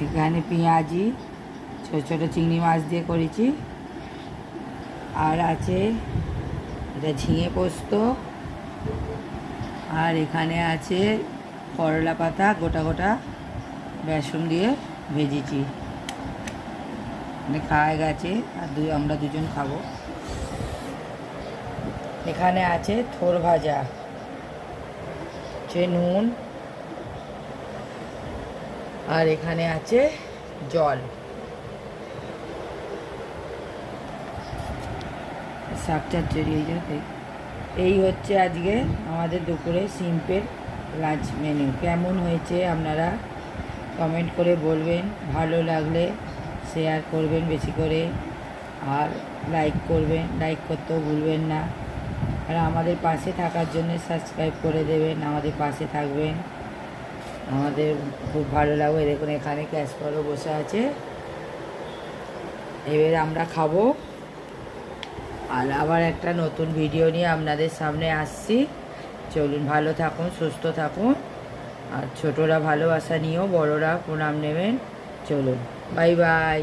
এখানে পেঁয়াজি ছোটো ছোটো চিংড়ি মাছ দিয়ে করেছি, আর আছে এটা ঝিঙে পোস্ত, আর এখানে আছে করলা পাতা গোটা গোটা বেসন দিয়ে ভেজেছি। মানে খাওয়া গেছে আর আমরা দুজন খাবো। এখানে আছে থোর ভাজা, নুন, আর এখানে আছে জল। শাক চচ্চড়ি এই হচ্ছে আজকে আমাদের দুপুরে সিম্পল লাঞ্চ মেনু। কেমন হয়েছে আপনারা কমেন্ট করে বলবেন, ভালো লাগলে শেয়ার করবেন বেশি করে, আর লাইক করবেন, লাইক করতেও ভুলবেন না। আর আমাদের পাশে থাকার জন্য সাবস্ক্রাইব করে দেবেন, আমাদের পাশে থাকবেন, আমাদের খুব ভালো লাগবে। দেখুন এখানে ক্যাশপারও বসে আছে, এবারে আমরা খাবো। আর আবার একটা নতুন ভিডিও নিয়ে আপনাদের সামনে আসছি। চলুন, ভালো থাকুন, সুস্থ থাকুন, আর ছোটরা ভালোবাসা নিয়েও বড়রা প্রণাম নেবেন। চলুন, বাই বাই।